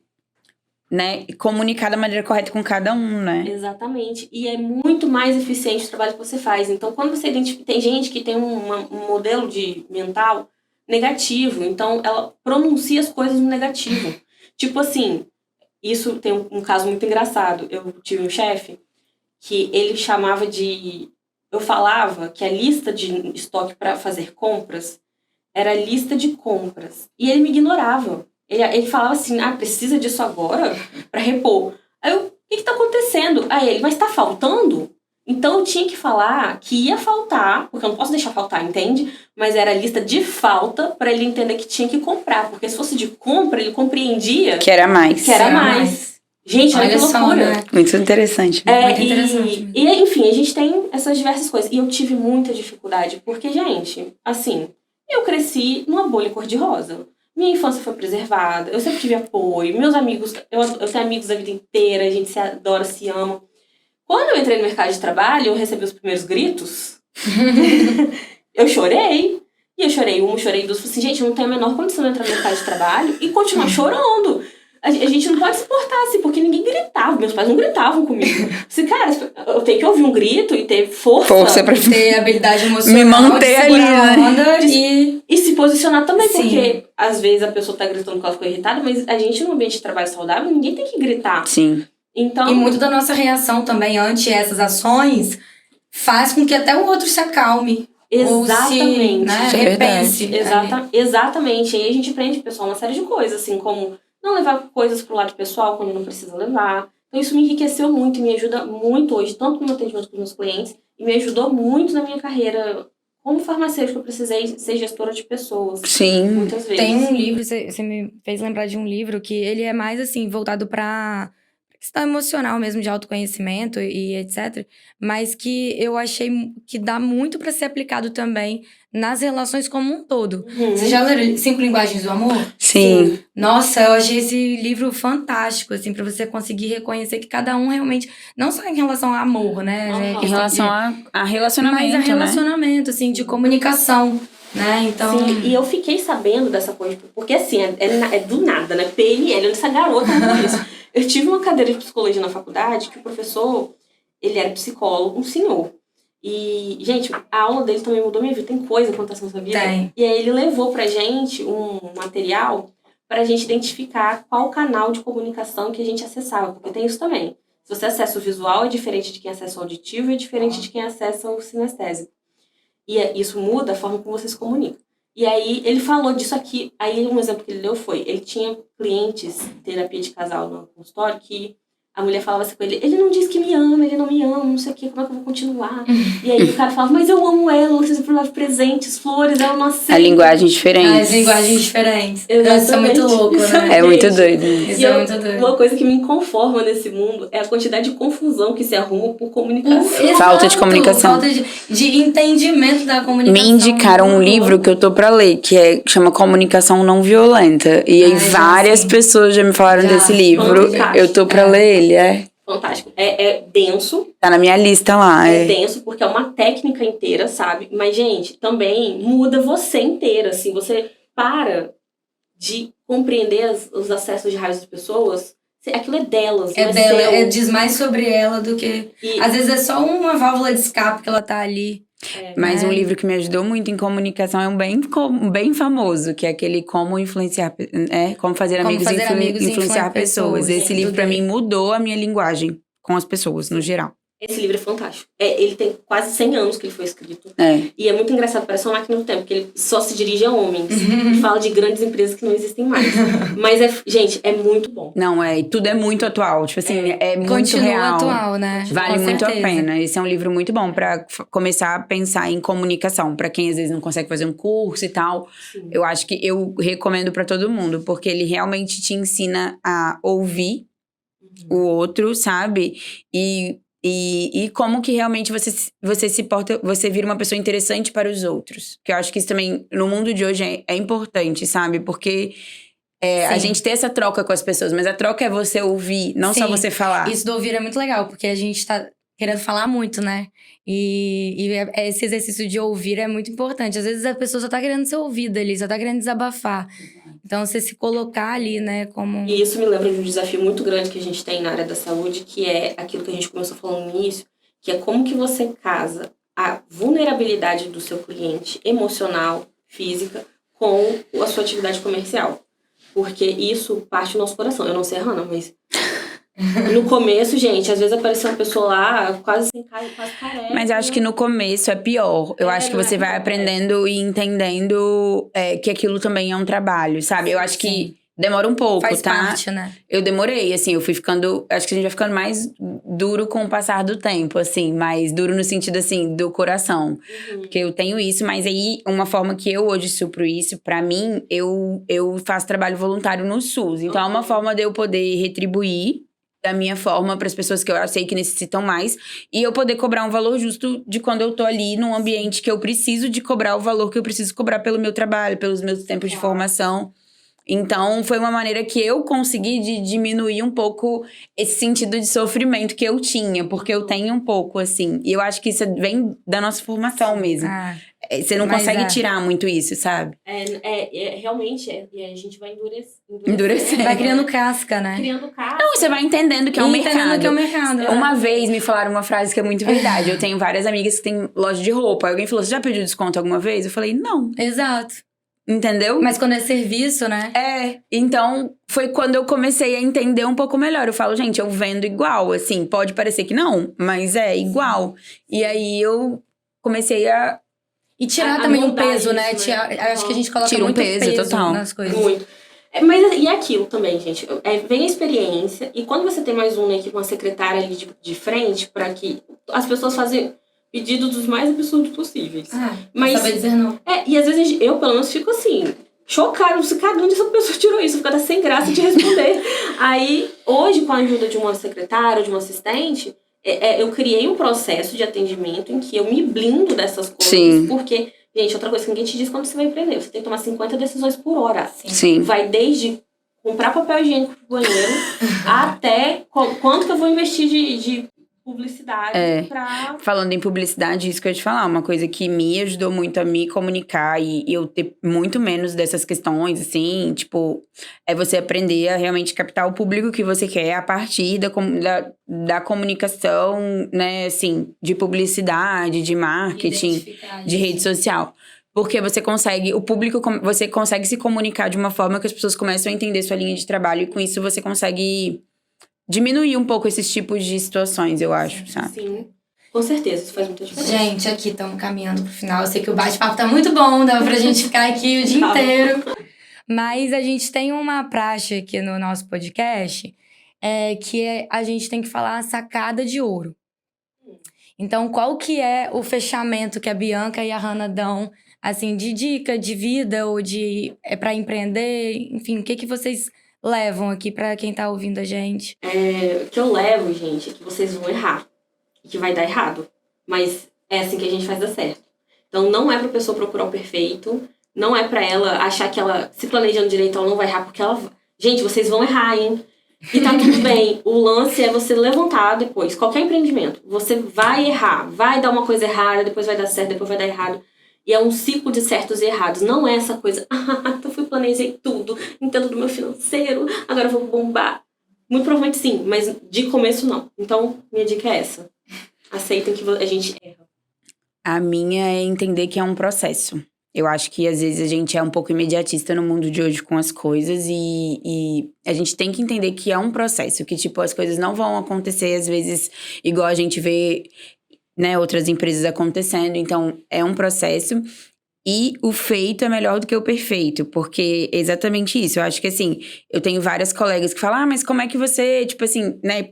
né, comunicar da maneira correta com cada um, né? Exatamente. E é muito mais eficiente o trabalho que você faz. Então, quando você identifica... Tem gente que tem um modelo mental negativo. Então, ela pronuncia as coisas no negativo. Tipo assim, isso tem um caso muito engraçado. Eu tive um chefe que ele chamava de... Eu falava que a lista de estoque para fazer compras era lista de compras. E ele me ignorava. Ele falava assim, precisa disso agora para repor. Aí eu, o que tá acontecendo? Aí ele, mas tá faltando? Então eu tinha que falar que ia faltar, porque eu não posso deixar faltar, entende? Mas era a lista de falta para ele entender que tinha que comprar. Porque se fosse de compra, ele compreendia... Que era mais. Gente, olha que loucura. Só, né? Muito interessante. Né? Muito interessante. E, enfim, a gente tem essas diversas coisas. E eu tive muita dificuldade, porque, gente, assim, Eu cresci numa bolha cor-de-rosa. Minha infância foi preservada, eu sempre tive apoio, meus amigos, eu tenho amigos da vida inteira, a gente se adora, se ama. Quando eu entrei no mercado de trabalho, eu recebi os primeiros gritos, eu chorei. E eu chorei uma, chorei duas, falei assim, gente, eu não tenho a menor condição de entrar no mercado de trabalho e continuar chorando. A gente não pode se portar assim, porque ninguém gritava, meus pais não gritavam comigo. Assim, cara, eu tenho que ouvir um grito e ter força pra ter habilidade emocional, me manter de ali, segurar a né? onda e se posicionar também, Sim. porque às vezes a pessoa tá gritando porque ela ficou irritada, mas a gente, num ambiente de trabalho saudável, ninguém tem que gritar. Sim. Então, E muito da nossa reação também ante essas ações faz com que até o outro se acalme. exatamente. Ou se, né, É repense. Exatamente. E aí a gente aprende, pessoal, uma série de coisas, assim, como não levar coisas pro lado pessoal quando não precisa levar. Então isso me enriqueceu muito e me ajuda muito hoje, tanto no meu atendimento com os meus clientes, e me ajudou muito na minha carreira como farmacêutica. Eu precisei ser gestora de pessoas. Sim. Muitas vezes. Tem um livro, você me fez lembrar de um livro que ele é mais assim, voltado pra questão emocional mesmo, de autoconhecimento e etc. Mas que eu achei que dá muito pra ser aplicado também nas relações como um todo. Você já leu 5 Linguagens do Amor? Sim. Nossa, eu achei esse livro fantástico, assim, pra você conseguir reconhecer que cada um realmente, não só em relação ao amor, né? Aham. Em relação a relacionamento, mas a relacionamento, assim, de comunicação, né? Então, Sim, e eu fiquei sabendo dessa coisa, porque assim, é do nada, né? PNL, essa garota arrumou isso. Eu tive uma cadeira de psicologia na faculdade que o professor, ele era psicólogo, um senhor. E, gente, a aula dele também mudou minha vida. Tem coisa que acontece na sua vida. Tem. E aí ele levou pra gente um material pra gente identificar qual canal de comunicação que a gente acessava, porque tem isso também. Se você acessa o visual, é diferente de quem acessa o auditivo e é diferente de quem acessa o sinestésico. E isso muda a forma como você se comunica. E aí ele falou disso aqui. Aí um exemplo que ele deu foi, ele tinha clientes, terapia de casal no consultório, que a mulher falava assim com ele, ele não diz que me ama, ele não me ama, não sei o que, como é que eu vou continuar? E aí o cara falava, mas eu amo ela, você sempre leva presentes, flores, ela não aceita. A linguagem diferente. as linguagens diferentes. Exatamente. Isso é muito louco, né? É muito Gente, doido. Isso E é muito doido. uma coisa que me inconforma nesse mundo é a quantidade de confusão que se arruma por comunicação. Exato, Falta de comunicação. Falta de entendimento da comunicação. Me indicaram um livro que eu tô pra ler, chama Comunicação Não Violenta. E aí Ai, já várias sei. pessoas já me falaram Já. desse livro. Fantástico. Eu tô pra ler ele, Fantástico. É denso, Tá na minha lista lá. é denso, porque é uma técnica inteira, sabe? Mas, gente, também muda você inteira, assim. Você para de compreender os acessos de raiva das pessoas. Aquilo é delas, não É dela, seu. diz mais sobre ela do que... E- Às vezes é só uma válvula de escape que ela tá ali. Mas É. um livro que me ajudou muito em comunicação é um bem famoso, que é aquele Como Influenciar... Como Fazer Como Amigos Fazer e Amigos e Influenciar Influenciar Pessoas. Pessoas. Esse Sim, livro, do pra Dale. mim, mudou a minha linguagem com as pessoas, no geral. Esse livro é fantástico. Ele tem quase 100 anos que ele foi escrito. É. E é muito engraçado, parece uma máquina do tempo, porque ele só se dirige a homens. E fala de grandes empresas que não existem mais. Mas, gente, é muito bom. Não, e tudo é muito atual. Tipo assim, é muito Continua real. atual, né? Vale Com muito a certeza. pena. Esse é um livro muito bom pra começar a pensar em comunicação. Pra quem às vezes não consegue fazer um curso e tal. Sim. Eu acho que eu recomendo pra todo mundo, porque ele realmente te ensina a ouvir o outro, sabe? E como que realmente você se porta, você vira uma pessoa interessante para os outros. Que eu acho que isso também, no mundo de hoje, é importante, sabe? Porque a Sim. gente tem essa troca com as pessoas, mas a troca é você ouvir, não só Sim. você falar. Isso do ouvir é muito legal, porque a gente tá querendo falar muito, né? E esse exercício de ouvir é muito importante. Às vezes a pessoa só tá querendo ser ouvida ali, só tá querendo desabafar. Então, você se colocar ali, né, como... E isso me lembra de um desafio muito grande que a gente tem na área da saúde, que é aquilo que a gente começou falando no início, que é como que você casa a vulnerabilidade do seu cliente emocional, física, com a sua atividade comercial. Porque isso parte do nosso coração. Eu não sei a Hannah, mas... No começo, gente, às vezes apareceu uma pessoa lá quase sem cara, quase careca. Mas eu acho que no começo é pior. Eu acho que você vai aprendendo e entendendo que aquilo também é um trabalho, sabe? Eu acho que demora um pouco, Faz tá? parte, né? Eu demorei, assim, eu fui ficando... Acho que a gente vai ficando mais duro com o passar do tempo, assim. Mais duro no sentido, assim, do coração. Porque eu tenho isso, mas aí, uma forma que eu hoje supro isso, pra mim, eu faço trabalho voluntário no SUS. Então, é uma forma de eu poder retribuir da minha forma para as pessoas que eu sei que necessitam mais. E eu poder cobrar um valor justo de quando eu tô ali num ambiente que eu preciso de cobrar o valor que eu preciso cobrar pelo meu trabalho, pelos meus tempos de formação. Então, foi uma maneira que eu consegui de diminuir um pouco esse sentido de sofrimento que eu tinha. Porque eu tenho um pouco, assim. E eu acho que isso vem da nossa formação mesmo. Você não consegue tirar muito isso, sabe? Realmente, e a gente vai Endurecer. Vai criando casca, né? Criando casca. Não, você vai entendendo que é um mercado. Entendendo que é um mercado. Uma vez me falaram uma frase que é muito verdade. Eu tenho várias amigas que têm loja de roupa. Alguém falou, você já pediu desconto alguma vez? Eu falei, não. Exato. Entendeu? Mas quando é serviço, né? Então foi quando eu comecei a entender um pouco melhor. Eu falo, gente, eu vendo igual, assim, pode parecer que não, mas é igual. E aí eu comecei a... E tirar também um peso, né? Acho que a gente coloca muito peso total. nas coisas. Muito. Mas e aquilo também, gente. Vem a experiência, e quando você tem mais um, né, que uma secretária ali de frente, para que as pessoas fazem pedidos dos mais absurdos possíveis. Mas saber dizer não. E às vezes eu, pelo menos, fico assim, chocada. Cada onde essa pessoa tirou isso? Fica sem graça de responder. Aí, hoje, com a ajuda de uma secretária, de uma assistente, eu criei um processo de atendimento em que eu me blindo dessas coisas. Sim. Porque, gente, outra coisa que ninguém te diz quando você vai empreender. Você tem que tomar 50 decisões por hora. Sim. Vai desde comprar papel higiênico pro banheiro até quanto que eu vou investir de publicidade pra... Falando em publicidade, isso que eu ia te falar, uma coisa que me ajudou muito a me comunicar e eu ter muito menos dessas questões, assim, tipo, é você aprender a realmente captar o público que você quer a partir da comunicação, né, assim, de publicidade, de marketing, de rede social. Porque você consegue, você consegue se comunicar de uma forma que as pessoas começam a entender sua linha de trabalho e com isso você consegue diminuir um pouco esses tipos de situações, eu acho, sabe? Sim, com certeza, isso faz muita diferença. Gente, aqui estamos caminhando pro final. Eu sei que o bate-papo tá muito bom, dá pra gente ficar aqui o dia inteiro. Mas a gente tem uma praxe aqui no nosso podcast, que a gente tem que falar a sacada de ouro. Então, qual que é o fechamento que a Bianca e a Hannah dão, assim, de dica de vida ou pra empreender? Enfim, o que vocês levam aqui pra quem tá ouvindo a gente? O que eu levo, gente, é que vocês vão errar. E que vai dar errado. Mas é assim que a gente faz dar certo. Então, não é pra pessoa procurar o perfeito. Não é pra ela achar que ela, se planejando direito, ela não vai errar. Porque ela... Gente, vocês vão errar, hein? E tá tudo bem. O lance é você levantar depois. Qualquer empreendimento. Você vai errar. Vai dar uma coisa errada, depois vai dar certo, depois vai dar errado. E é um ciclo de certos e errados. Não é essa coisa, então planejei tudo, entendo do meu financeiro, agora eu vou bombar. Muito provavelmente sim, mas de começo não. Então, minha dica é essa. Aceitem que a gente erra. A minha é entender que é um processo. Eu acho que às vezes a gente é um pouco imediatista no mundo de hoje com as coisas e a gente tem que entender que é um processo, que tipo, as coisas não vão acontecer às vezes igual a gente vê, né, outras empresas acontecendo. Então, é um processo e o feito é melhor do que o perfeito, porque é exatamente isso. Eu acho que, assim, eu tenho várias colegas que falam, mas como é que você, tipo assim, né,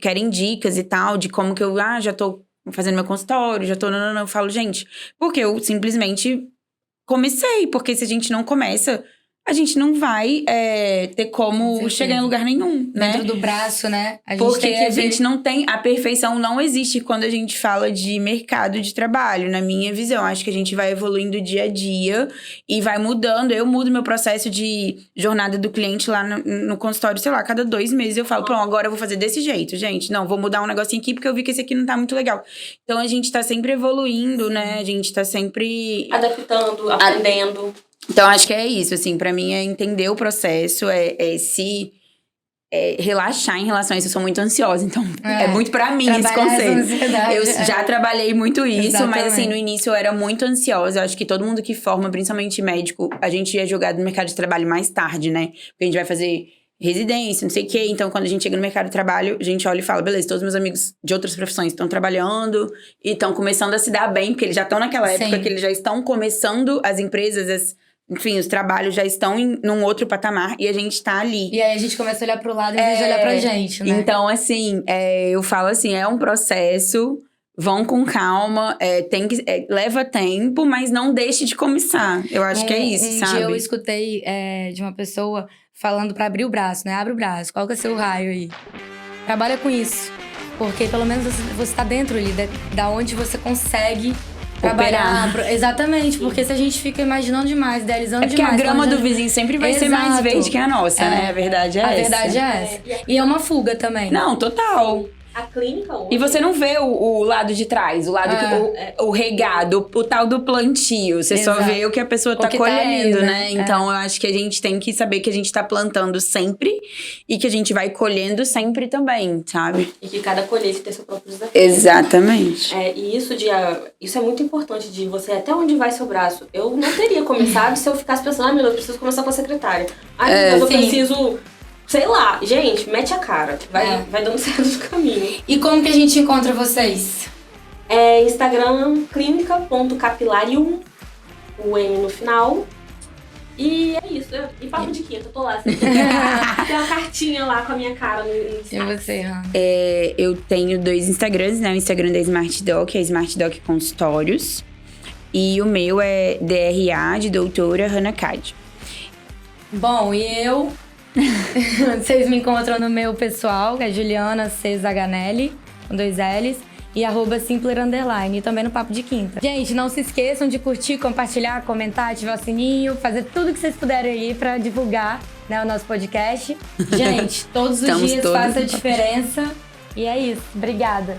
querem dicas e tal, de como que eu, já tô fazendo meu consultório, já tô, não. Eu falo, gente, porque eu simplesmente comecei, porque se a gente não começa... a gente não vai ter como chegar em lugar nenhum, né? Dentro do braço, né? Porque a gente não tem... A perfeição não existe quando a gente fala de mercado de trabalho, na minha visão. Acho que a gente vai evoluindo dia a dia e vai mudando. Eu mudo meu processo de jornada do cliente lá no consultório, sei lá, cada 2 meses eu falo, pronto, agora eu vou fazer desse jeito, gente. Não, vou mudar um negocinho aqui porque eu vi que esse aqui não tá muito legal. Então, a gente tá sempre evoluindo, né? A gente tá sempre... adaptando, aprendendo... Então, acho que é isso, assim, pra mim é entender o processo, relaxar em relação a isso. Eu sou muito ansiosa, então é muito pra mim esse conselho. Eu já trabalhei muito isso, exatamente. Mas assim, no início eu era muito ansiosa. Eu acho que todo mundo que forma, principalmente médico, a gente é jogado no mercado de trabalho mais tarde, né? Porque a gente vai fazer residência, não sei o quê. Então, quando a gente chega no mercado de trabalho, a gente olha e fala, beleza, todos meus amigos de outras profissões estão trabalhando e estão começando a se dar bem, porque eles já estão naquela época que eles já estão começando as empresas, enfim, os trabalhos já estão num outro patamar e a gente tá ali. E aí a gente começa a olhar pro lado em vez de olhar pra gente, né? Então, assim, eu falo assim, é um processo, vão com calma, leva tempo, mas não deixe de começar. Eu acho que é isso, sabe? Um dia eu escutei de uma pessoa falando pra abrir o braço, né? Abre o braço, qual que é o seu raio aí? trabalha com isso. Porque pelo menos você tá dentro ali, da onde você consegue trabalhar. Exatamente, porque se a gente fica imaginando demais, idealizando porque demais... a grama do vizinho sempre vai ser mais verde que a nossa, né? A verdade é essa. A verdade é essa. E é uma fuga também. Não, total. A clínica hoje... E você não vê o lado de trás, o lado o regado, o tal do plantio. Você só vê o que a pessoa tá colhendo, né? Então eu acho que a gente tem que saber que a gente tá plantando sempre e que a gente vai colhendo sempre também, sabe? E que cada colheita tem seu próprio desafio. Exatamente. E isso é muito importante, de você até onde vai seu braço. Eu não teria começado se eu ficasse pensando, meu Deus, eu preciso começar com a secretária. Meu Deus, eu preciso... Sei lá, gente, mete a cara. Vai dando certo o caminho. E como que a gente encontra vocês? Instagram, clínica.capilarium, o M no final. E é isso. E papo de quinta, eu tô lá. Tem uma cartinha lá com a minha cara no Instagram. E você, Hannah? Eu tenho 2 Instagrams, né? O Instagram da Smart Doc, é Smart Doc Consultórios. E o meu é DRA, de doutora Hannah Cade. Bom, e eu... Vocês me encontram no meu pessoal, que é Juliana C. Zaganelli, com 2 L's, e @simpler_, e também no Papo de Quinta. Gente, não se esqueçam de curtir, compartilhar, comentar, ativar o sininho, fazer tudo que vocês puderem aí pra divulgar, né, o nosso podcast. Gente, todos os dias faça a diferença. E é isso. Obrigada.